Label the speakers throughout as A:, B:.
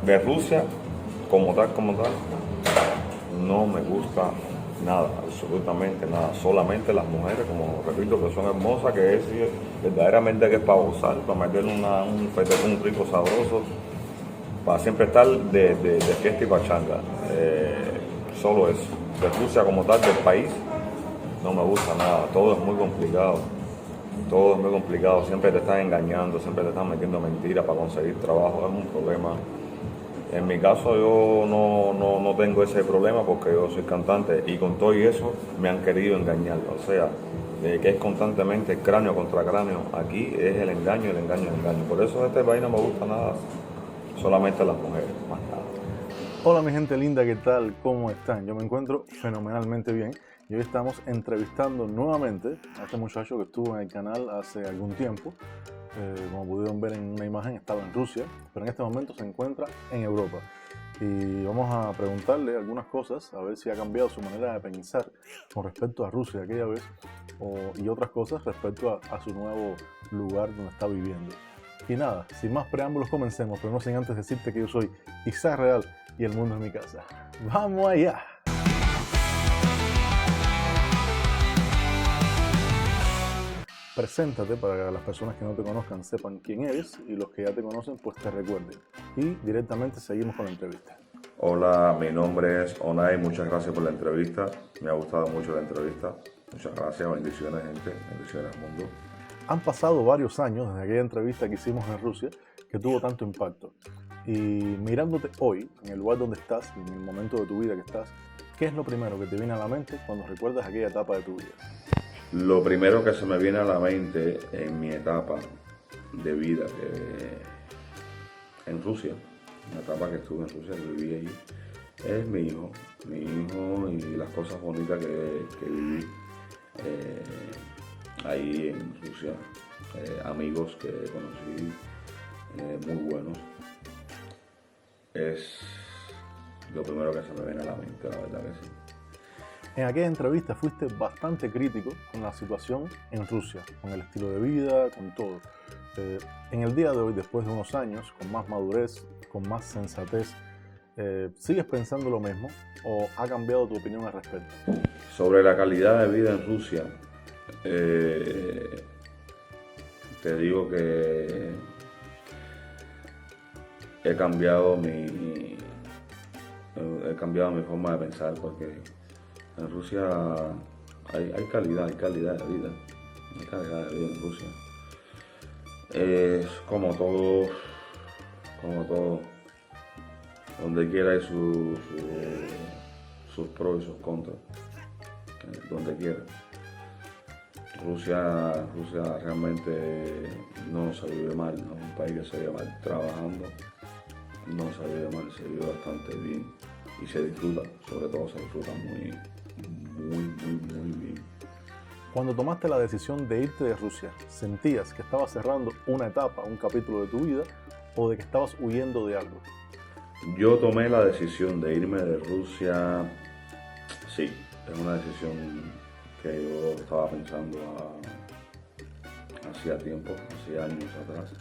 A: De Rusia, como tal, no me gusta nada, absolutamente nada. Solamente las mujeres, como repito, que son hermosas, que es verdaderamente que es para gozar, para meterle un fetecún rico, sabroso, para siempre estar de fiesta y pachanga. Solo eso. De Rusia como tal, del país, no me gusta nada. Todo es muy complicado. Todo es muy complicado. Siempre te están engañando, siempre te están metiendo mentiras para conseguir trabajo. Es un problema. En mi caso yo no tengo ese problema porque yo soy cantante y con todo y eso me han querido engañar. O sea, que es constantemente cráneo contra cráneo. Aquí es el engaño, el engaño, el engaño. Por eso este país no me gusta nada, solamente las mujeres, más nada.
B: Hola mi gente linda, ¿qué tal? ¿Cómo están? Yo me encuentro fenomenalmente bien y hoy estamos entrevistando nuevamente a este muchacho que estuvo en el canal hace algún tiempo. Como pudieron ver en una imagen, estaba en Rusia, pero en este momento se encuentra en Europa. Y vamos a preguntarle algunas cosas, a ver si ha cambiado su manera de pensar con respecto a Rusia aquella vez y otras cosas respecto a su nuevo lugar donde está viviendo. Y nada, sin más preámbulos comencemos, pero no sin antes decirte que yo soy Isaac Real y el mundo es mi casa. ¡Vamos allá! Preséntate para que las personas que no te conozcan sepan quién eres y los que ya te conocen pues te recuerden. Y directamente seguimos con la entrevista.
A: Hola, mi nombre es Onay, muchas gracias por la entrevista. Me ha gustado mucho la entrevista. Muchas gracias, bendiciones gente, bendiciones al mundo.
B: Han pasado varios años desde aquella entrevista que hicimos en Rusia que tuvo tanto impacto. Y mirándote hoy, en el lugar donde estás y en el momento de tu vida que estás, ¿qué es lo primero que te viene a la mente cuando recuerdas aquella etapa de tu vida?
A: Lo primero que se me viene a la mente en mi etapa de vida en Rusia, una etapa que estuve en Rusia, que viví allí, es mi hijo y las cosas bonitas que viví ahí en Rusia, amigos que conocí muy buenos. Es lo primero que se me viene a la mente, la verdad que sí.
B: En aquella entrevista fuiste bastante crítico con la situación en Rusia, con el estilo de vida, con todo. En el día de hoy, después de unos años, con más madurez, con más sensatez, ¿sigues pensando lo mismo o ha cambiado tu opinión al respecto?
A: Sobre la calidad de vida en Rusia, te digo que he cambiado mi forma de pensar porque en Rusia hay calidad de vida. Hay calidad de vida en Rusia. Es como todo, donde quiera hay sus pros y sus contras, donde quiera. Rusia realmente no se vive mal, no es un país que se vive mal trabajando, no se vive mal, se vive bastante bien y se disfruta, sobre todo se disfruta muy bien.
B: Cuando tomaste la decisión de irte de Rusia, ¿sentías que estabas cerrando una etapa, un capítulo de tu vida o de que estabas huyendo de algo?
A: Yo tomé la decisión de irme de Rusia, sí, es una decisión que yo estaba pensando hacía tiempo, hacía años atrás.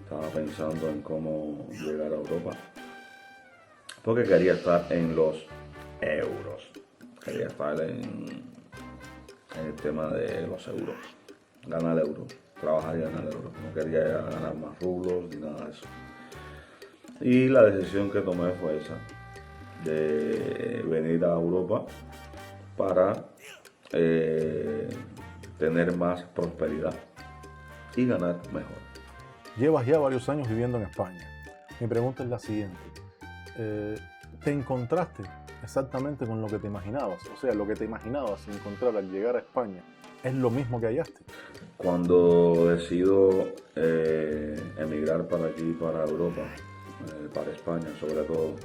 A: Estaba pensando en cómo llegar a Europa, porque quería estar en los euros, quería estar en el tema de los euros, ganar euros, trabajar y ganar euros, no quería ganar más rublos ni nada de eso. Y la decisión que tomé fue esa, de venir a Europa para tener más prosperidad y ganar mejor.
B: Llevas ya varios años viviendo en España. Mi pregunta es la siguiente. ¿Te encontraste exactamente con lo que te imaginabas? O sea, lo que te imaginabas encontrar al llegar a España, ¿es lo mismo que hallaste?
A: Cuando decido emigrar para aquí, para Europa, para España sobre todo,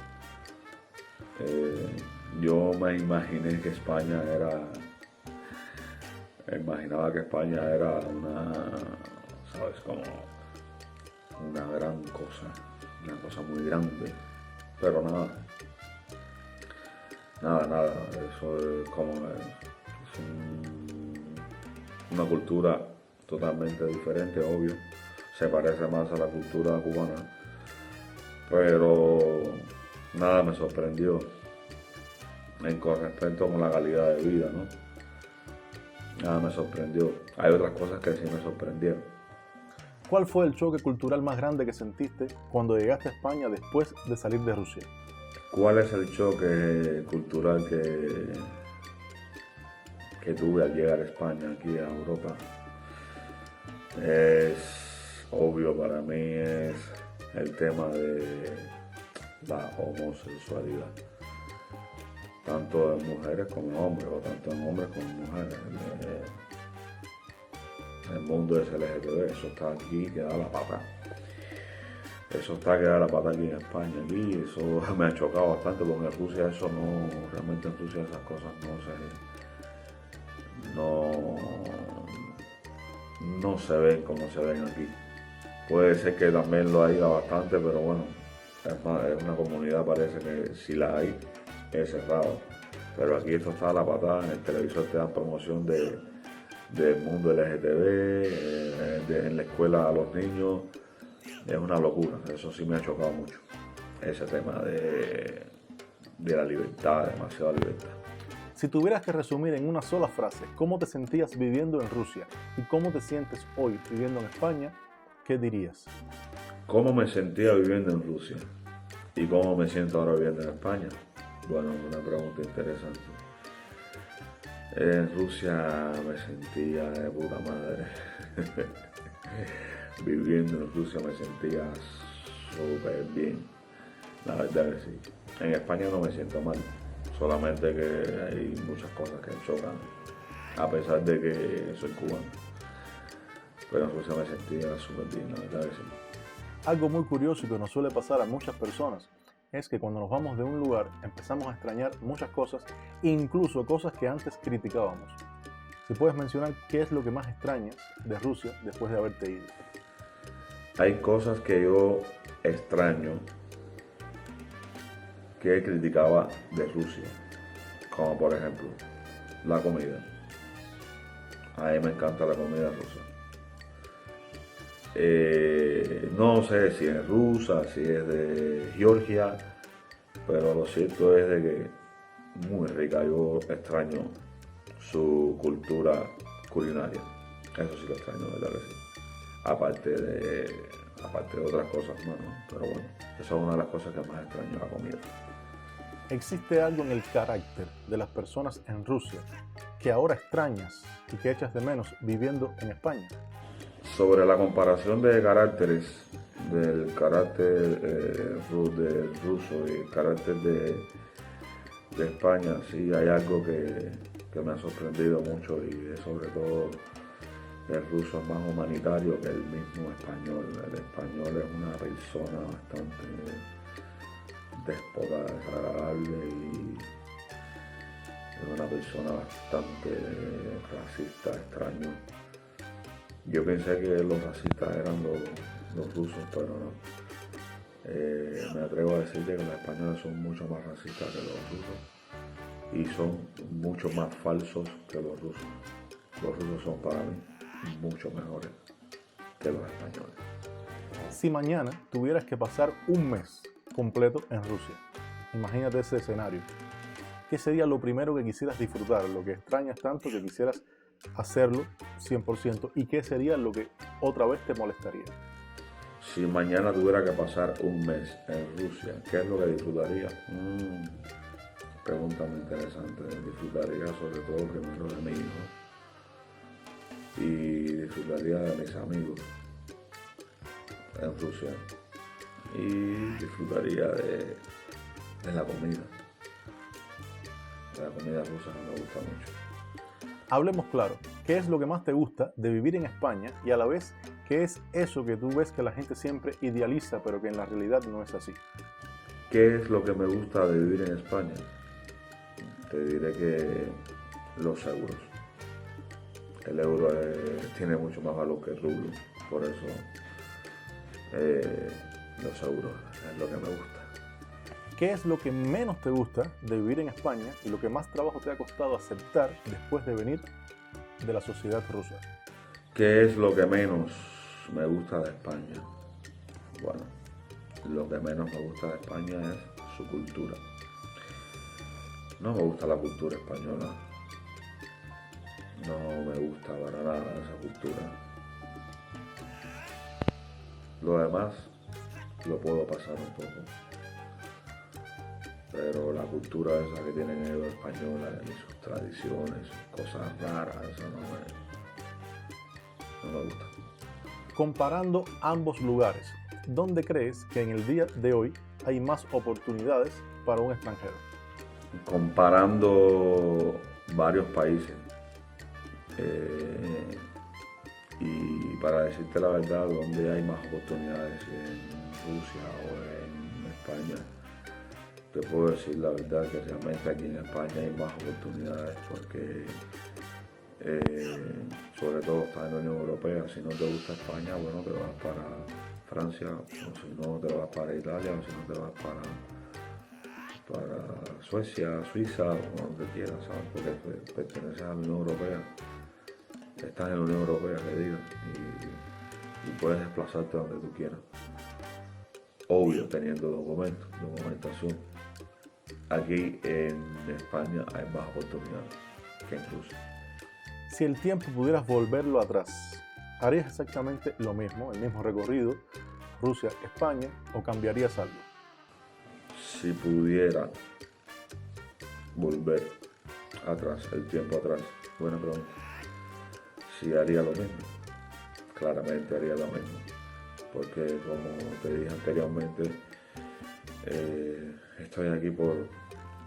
A: yo me imaginé que España era, imaginaba que España era ¿sabes? Como una gran cosa, una cosa muy grande, pero nada, eso es como una cultura totalmente diferente, obvio, se parece más a la cultura cubana, pero nada me sorprendió con respecto a la calidad de vida, ¿no? Nada me sorprendió. Hay otras cosas que sí me sorprendieron.
B: ¿Cuál fue el choque cultural más grande que sentiste cuando llegaste a España después de salir de Rusia?
A: ¿Cuál es el choque cultural que tuve al llegar a España, aquí a Europa? Es obvio para mí, es el tema de la homosexualidad, tanto en mujeres como en hombres, o tanto en hombres como en mujeres. El mundo es LGTB, eso está aquí que da la pata. Eso está que da la pata aquí en España, aquí, eso me ha chocado bastante porque en Rusia eso no, realmente en Rusia esas cosas no se ven como se ven aquí. Puede ser que también lo haya bastante, pero bueno, es una comunidad, parece que si la hay, es cerrado. Pero aquí esto está a la patada, en el televisor te dan promoción del mundo LGTB, en la escuela a los niños, es una locura. Eso sí me ha chocado mucho, ese tema de la libertad, demasiada libertad.
B: Si tuvieras que resumir en una sola frase cómo te sentías viviendo en Rusia y cómo te sientes hoy viviendo en España, ¿qué dirías?
A: ¿Cómo me sentía viviendo en Rusia y cómo me siento ahora viviendo en España? Bueno, una pregunta interesante. En Rusia me sentía de puta madre. Viviendo en Rusia me sentía súper bien, la verdad que sí. En España no me siento mal, solamente que hay muchas cosas que me chocan, a pesar de que soy cubano. Pero en Rusia me sentía súper bien, la verdad que sí.
B: Algo muy curioso y que nos suele pasar a muchas personas es que cuando nos vamos de un lugar empezamos a extrañar muchas cosas, incluso cosas que antes criticábamos. Si puedes mencionar qué es lo que más extrañas de Rusia después de haberte ido.
A: Hay cosas que yo extraño que criticaba de Rusia, como por ejemplo la comida. A mí me encanta la comida rusa. No sé si es rusa, si es de Georgia, pero lo cierto es de que muy rica. Yo extraño su cultura culinaria. Eso sí lo extraño, ¿verdad que sí? Aparte de otras cosas más, ¿no? Pero bueno, esa es una de las cosas que más extraño, la comida.
B: ¿Existe algo en el carácter de las personas en Rusia que ahora extrañas y que echas de menos viviendo en España?
A: Sobre la comparación de caracteres, del carácter del ruso y el carácter de España, sí hay algo que me ha sorprendido mucho y es sobre todo el ruso es más humanitario que el mismo español. El español es una persona bastante déspota, desagradable y es una persona bastante racista, extraño. Yo pensé que los racistas eran los rusos, pero no. Me atrevo a decirte que los españoles son mucho más racistas que los rusos y son mucho más falsos que los rusos. Los rusos son para mí mucho mejores que los españoles.
B: Si mañana tuvieras que pasar un mes completo en Rusia, imagínate ese escenario, ¿qué sería lo primero que quisieras disfrutar, lo que extrañas tanto que quisieras hacerlo 100% y qué sería lo que otra vez te molestaría?
A: Si mañana tuviera que pasar un mes en Rusia, ¿qué es lo que disfrutaría? Pregunta muy interesante. Disfrutaría sobre todo primero de mi hijo y disfrutaría de mis amigos en Rusia y disfrutaría de la comida. La comida rusa me gusta mucho.
B: Hablemos claro, ¿qué es lo que más te gusta de vivir en España y a la vez qué es eso que tú ves que la gente siempre idealiza pero que en la realidad no es así?
A: ¿Qué es lo que me gusta de vivir en España? Te diré que los euros. El euro tiene mucho más valor que el rublo, por eso los euros es lo que me gusta.
B: ¿Qué es lo que menos te gusta de vivir en España y lo que más trabajo te ha costado aceptar después de venir de la sociedad rusa?
A: ¿Qué es lo que menos me gusta de España? Bueno, Lo que menos me gusta de España es su cultura. No me gusta la cultura española. No me gusta para nada esa cultura. Lo demás lo puedo pasar un poco. Pero la cultura esa que tienen ellos española y sus tradiciones, sus cosas raras, eso no me gusta.
B: Comparando ambos lugares, ¿dónde crees que en el día de hoy hay más oportunidades para un extranjero?
A: Comparando varios países, y para decirte la verdad, donde hay más oportunidades, en Rusia o en España, te puedo decir la verdad que realmente aquí en España hay más oportunidades porque sobre todo está en la Unión Europea. Si no te gusta España, bueno, te vas para Francia, o si no te vas para Italia, o si no te vas para Suecia, Suiza, o donde quieras, ¿sabes? Porque perteneces a la Unión Europea, estás en la Unión Europea, que diga, y puedes desplazarte donde tú quieras. Obvio, teniendo documentación. Aquí en España hay más oportunidades que en Rusia.
B: Si el tiempo pudieras volverlo atrás, ¿harías exactamente lo mismo, el mismo recorrido, Rusia, España, o cambiarías algo?
A: Si pudiera volver atrás, el tiempo atrás, buena pregunta. Si haría lo mismo, claramente haría lo mismo, porque como te dije anteriormente, estoy aquí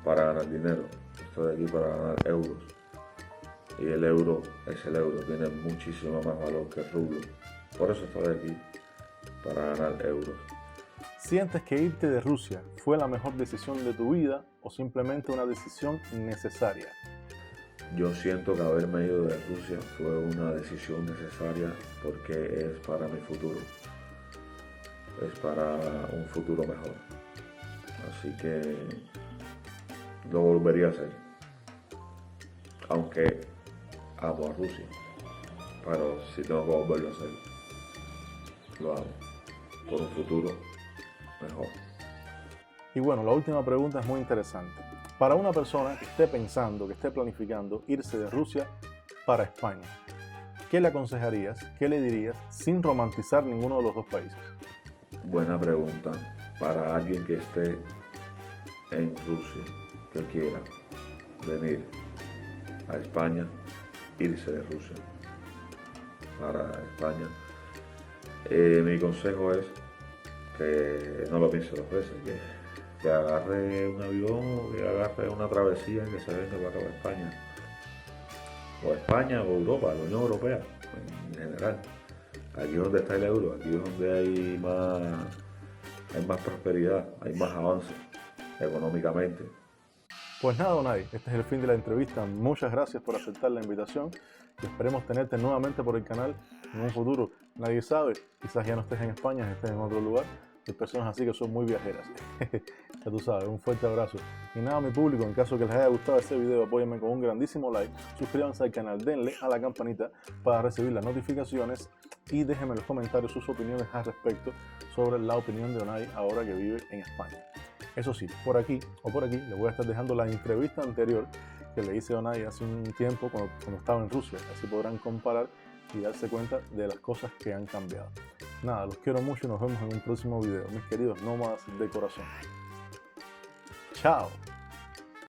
A: para ganar dinero, estoy aquí para ganar euros, y el euro es el euro, tiene muchísimo más valor que el rublo, por eso estoy aquí, para ganar euros.
B: ¿Sientes que irte de Rusia fue la mejor decisión de tu vida o simplemente una decisión necesaria?
A: Yo siento que haberme ido de Rusia fue una decisión necesaria porque es para mi futuro, es para un futuro mejor. Así que lo volvería a hacer, aunque amo a Rusia, pero si tengo que volverlo a hacer, lo hago por un futuro mejor.
B: Y bueno, la última pregunta es muy interesante. Para una persona que esté pensando, que esté planificando irse de Rusia para España, ¿qué le aconsejarías, qué le dirías sin romantizar ninguno de los dos países?
A: Buena pregunta. Para alguien que esté en Rusia, que quiera venir a España, irse de Rusia para España, mi consejo es que no lo piense dos veces, que agarre un avión, que agarre una travesía y que se venga para acá a España. O España o Europa, la Unión Europea en general. Aquí es donde está el euro, aquí es donde hay más prosperidad, hay más avance económicamente.
B: Pues nada, Unai, este es el fin de la entrevista. Muchas gracias por aceptar la invitación y esperemos tenerte nuevamente por el canal en un futuro. Nadie sabe, quizás ya no estés en España, estés en otro lugar. Hay personas así que son muy viajeras. Ya tú sabes, un fuerte abrazo. Y nada, mi público, en caso que les haya gustado este video, apóyenme con un grandísimo like, suscríbanse al canal, denle a la campanita para recibir las notificaciones y déjenme en los comentarios sus opiniones al respecto sobre la opinión de Unai ahora que vive en España. Eso sí, por aquí les voy a estar dejando la entrevista anterior que le hice a Unai hace un tiempo cuando estaba en Rusia. Así podrán comparar y darse cuenta de las cosas que han cambiado. Nada, los quiero mucho y nos vemos en un próximo video, mis queridos nómadas de corazón. ¡Chao!